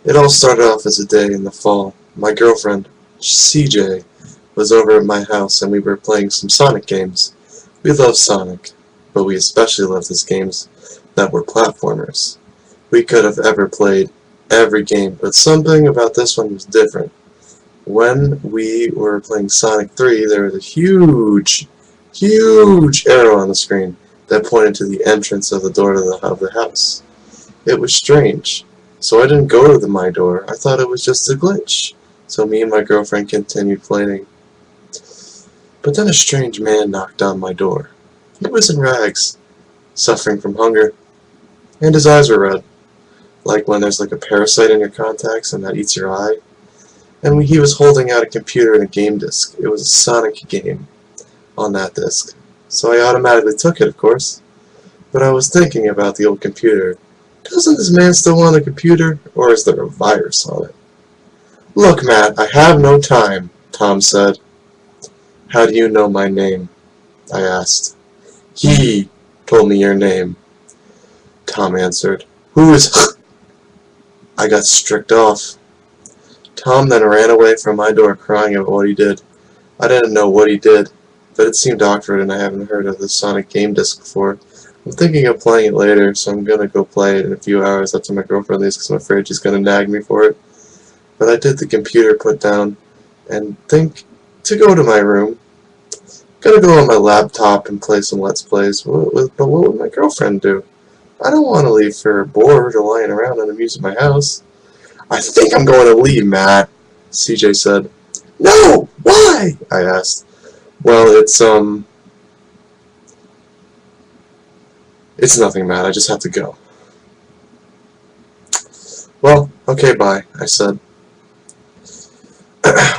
It all started off as a day in the fall. My girlfriend, CJ, was over at my house and we were playing some Sonic games. We love Sonic, but we especially loved his games that were platformers. We could have ever played every game, but something about this one was different. When we were playing Sonic 3, there was a huge arrow on the screen that pointed to the entrance of the door to the house. It was strange, so I didn't go to my door. I thought it was just a glitch. So me and my girlfriend continued playing. But then a strange man knocked on my door. He was in rags, suffering from hunger, and his eyes were red, like when there's like a parasite in your contacts and that eats your eye. And he was holding out a computer and a game disc. It was a Sonic game on that disc. So I automatically took it, of course. But I was thinking about the old computer. Doesn't this man still want a computer, or is there a virus on it? "Look, Matt, I have no time," Tom said. "How do you know my name?" I asked. "He told me your name," Tom answered. "Who is I got stricked off. Tom then ran away from my door crying about what he did. I didn't know what he did, but it seemed awkward and I haven't heard of the Sonic game disc before. I'm thinking of playing it later, so I'm gonna go play it in a few hours after my girlfriend leaves because I'm afraid she's gonna nag me for it. But I did the computer put down and think to go to my room. Gonna go on my laptop and play some Let's Plays, but what would my girlfriend do? I don't want to leave her bored or lying around unamused at my house. "I think I'm going to leave, Matt," CJ said. "No! Why?" I asked. "Well, it's nothing, Matt. I just have to go." "Well, okay, bye," I said.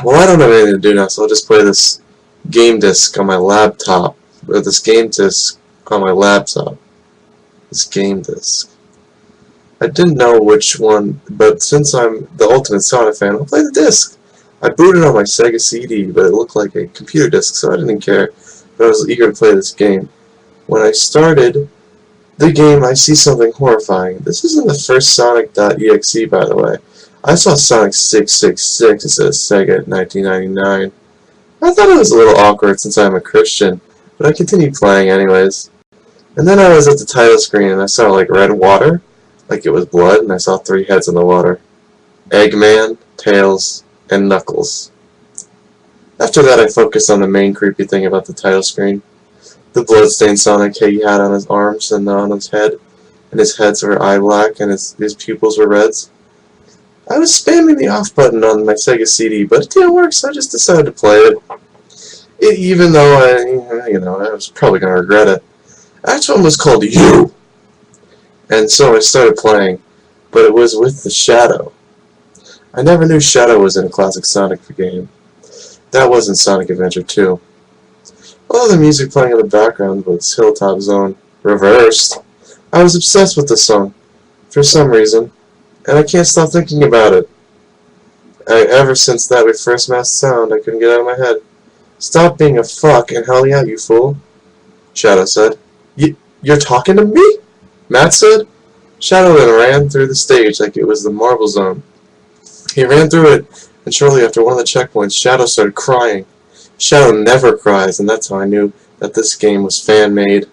Well, I don't have anything to do now, so I'll just play this game disc on my laptop. Or this game disc on my laptop. This game disc. I didn't know which one, but since I'm the ultimate Sonic fan, I'll play the disc. I booted on my Sega CD, but it looked like a computer disc, so I didn't care. But I was eager to play this game. When I started the game, I see something horrifying. This isn't the first Sonic.exe, by the way. I saw Sonic 666 instead of Sega in 1999. I thought it was a little awkward since I'm a Christian, but I continued playing anyways. And then I was at the title screen and I saw like red water, like it was blood, and I saw 3 heads in the water. Eggman, Tails, and Knuckles. After that I focused on the main creepy thing about the title screen. The bloodstained Sonic he had on his arms and on his head, and his heads were eye black and his pupils were reds. I was spamming the off button on my Sega CD, but it didn't work, so I just decided to play it. Even though I was probably going to regret it. That one was called You! And so I started playing, but it was with the Shadow. I never knew Shadow was in a classic Sonic game. That was in Sonic Adventure 2. All the music playing in the background was Hilltop Zone, reversed. I was obsessed with this song, for some reason, and I can't stop thinking about it. Ever since that we first masked sound, I couldn't get out of my head. "Stop being a fuck and hurry out, you fool," Shadow said. You're talking to me?" Matt said. Shadow then ran through the stage like it was the Marble Zone. He ran through it, and shortly after one of the checkpoints, Shadow started crying. Shadow never cries, and that's how I knew that this game was fan-made.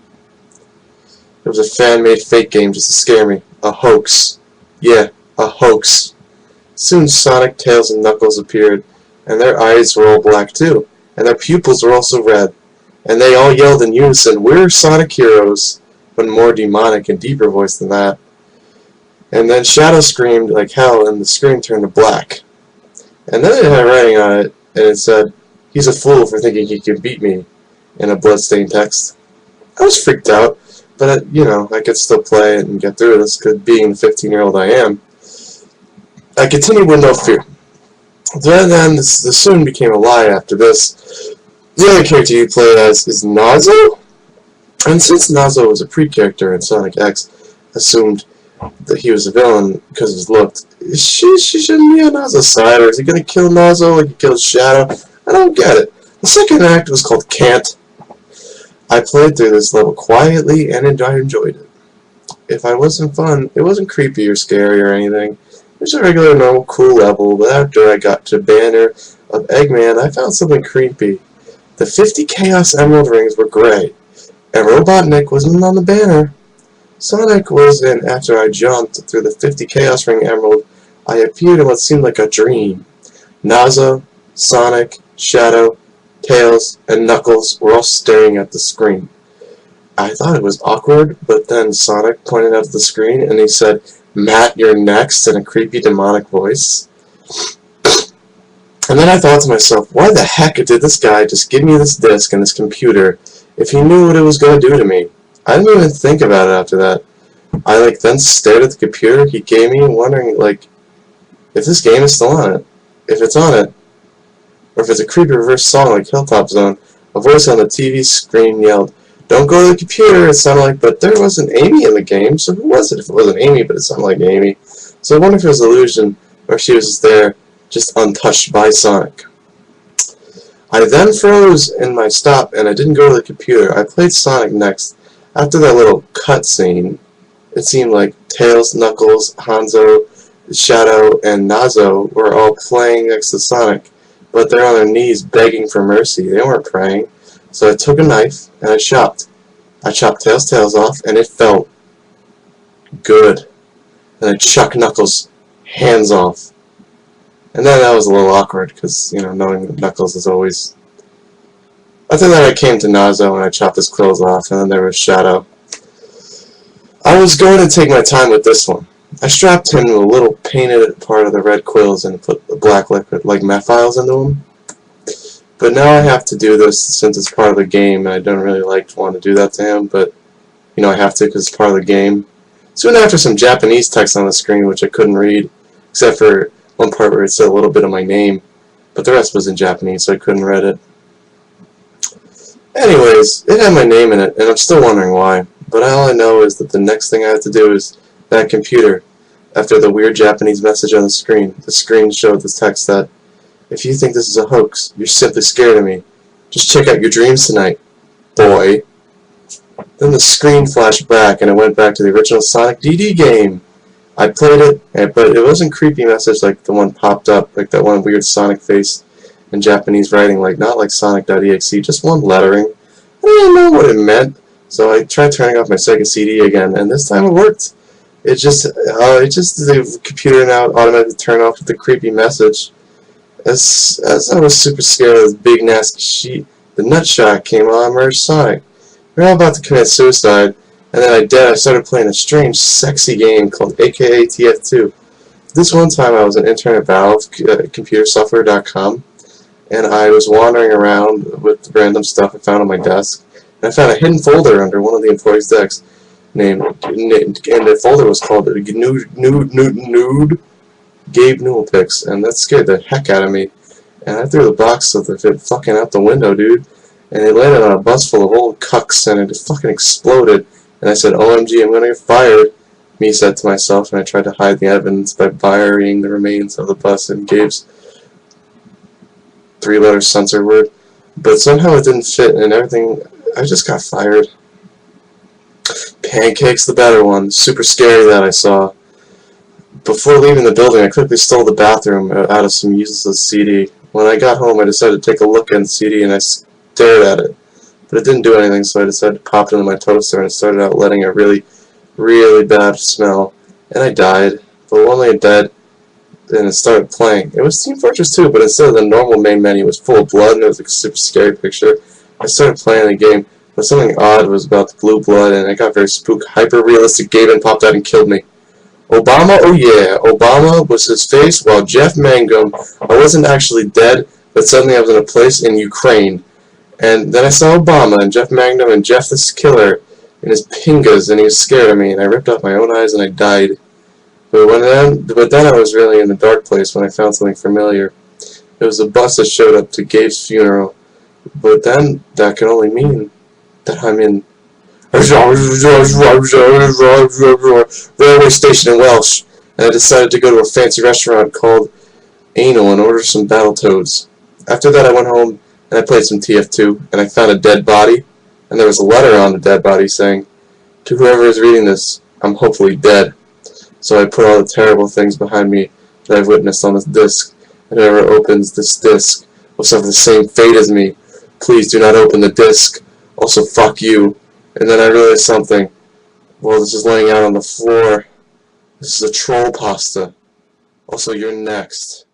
It was a fan-made fake game just to scare me. A hoax. Yeah, a hoax. Soon Sonic, Tails, and Knuckles appeared, and their eyes were all black too, and their pupils were also red. And they all yelled in unison, "We're Sonic Heroes," but more demonic and deeper voice than that. And then Shadow screamed like hell, and the screen turned to black. And then it had writing on it, and it said, "He's a fool for thinking he can beat me," in a bloodstained text. I was freaked out, but I could still play it and get through this, because being the 15-year-old I am, I continued with no fear. Then this soon became a lie after this. The other character you play as is Nazo? And since Nazo was a pre-character in Sonic X, assumed that he was a villain because of his look, she shouldn't be on Nazo's side, or is he going to kill Nazo like he killed Shadow? I don't get it. The second act was called Can't. I played through this level quietly and I enjoyed it. If I wasn't fun, it wasn't creepy or scary or anything. was a regular, normal, cool level, but after I got to Banner of Eggman, I found something creepy. The 50 Chaos Emerald rings were gray, and Robotnik wasn't on the banner. Sonic was in after I jumped through the 50 Chaos Ring Emerald. I appeared in what seemed like a dream. Nazo, Sonic, Shadow, Tails, and Knuckles were all staring at the screen. I thought it was awkward, but then Sonic pointed out at the screen and he said, "Matt, you're next," in a creepy demonic voice. And then I thought to myself, why the heck did this guy just give me this disc and this computer if he knew what it was going to do to me? I didn't even think about it after that. I then stared at the computer he gave me, wondering if this game is still on it. If it's on it, or if it's a creepy reverse song like Hilltop Zone. A voice on the TV screen yelled, "Don't go to the computer," it sounded like, but there wasn't Amy in the game, so who was it if it wasn't Amy, but it sounded like Amy? So I wonder if it was an illusion, or she was just there, just untouched by Sonic. I then froze in my stop, and I didn't go to the computer. I played Sonic next. After that little cutscene, it seemed like Tails, Knuckles, Hanzo, Shadow, and Nazo were all playing next to Sonic, but they're on their knees begging for mercy. They weren't praying. So I took a knife, and I chopped. I chopped Tails' tails off, and it felt good. And I chucked Knuckles' hands off. And then that was a little awkward, because, knowing that Knuckles is always... After that I came to Nazo, and I chopped his clothes off, and then there was Shadow. I was going to take my time with this one. I strapped him to a little painted part of the red quills and put the black liquid, like methyls, into him. But now I have to do this since it's part of the game, and I don't really want to do that to him, but, I have to because it's part of the game. Soon after, some Japanese text on the screen, which I couldn't read, except for one part where it said a little bit of my name, but the rest was in Japanese, so I couldn't read it. Anyways, it had my name in it, and I'm still wondering why. But all I know is that the next thing I have to do is that computer. After the weird Japanese message on the screen showed this text that, "If you think this is a hoax, you're simply scared of me. Just check out your dreams tonight, boy." Then the screen flashed back, and it went back to the original Sonic DD game. I played it, but it wasn't a creepy message like the one popped up, like that one weird Sonic face in Japanese writing, not like Sonic.exe, just one lettering. I didn't know what it meant, so I tried turning off my Sega CD again, and this time it worked. The computer now automatically turned off with the creepy message. As I was super scared of this big nasty sheet, the nutshot came on Merge Sonic. We were all about to commit suicide, and then I started playing a strange, sexy game called AKA tf2. This one time I was an intern at Valve, computersoftware.com, and I was wandering around with random stuff I found on my desk, and I found a hidden folder under one of the employees' desks, and the folder was called Nude Gabe Newell Pics, and that scared the heck out of me. And I threw the box of it fucking out the window, dude, and it landed on a bus full of old cucks, and it fucking exploded. And I said, "OMG, I'm gonna get fired," me said to myself, and I tried to hide the evidence by burying the remains of the bus in Gabe's three-letter censor word. But somehow it didn't fit, and everything, I just got fired. Pancake's the better one. Super scary that I saw. Before leaving the building, I quickly stole the bathroom out of some useless CD. When I got home, I decided to take a look at the CD, and I stared at it. But it didn't do anything, so I decided to pop it into my toaster, and it started out letting a really, really bad smell. And I died. But only it died, and it started playing. It was Team Fortress 2, but instead of the normal main menu, it was full of blood, and it was a super scary picture. I started playing the game, but something odd was about the blue blood, and it got very spook. Hyper-realistic Gaben popped out and killed me. Obama, oh yeah, Obama was his face, while Jeff Mangum, I wasn't actually dead, but suddenly I was in a place in Ukraine. And then I saw Obama, and Jeff Mangum, and Jeff this killer, in his pingas, and he was scared of me, and I ripped out my own eyes, and I died. But then I was really in a dark place when I found something familiar. It was a bus that showed up to Gabe's funeral. But then, that could only mean that I'm in railway station in Welsh, and I decided to go to a fancy restaurant called Anal and order some Battletoads. After that I went home and I played some TF2, and I found a dead body, and there was a letter on the dead body saying, "To whoever is reading this, I'm hopefully dead." So I put all the terrible things behind me that I've witnessed on this disc, and whoever opens this disc will suffer the same fate as me. Please do not open the disc. Also, fuck you. And then I realized something. Well, this is laying out on the floor. This is a troll pasta. Also, you're next.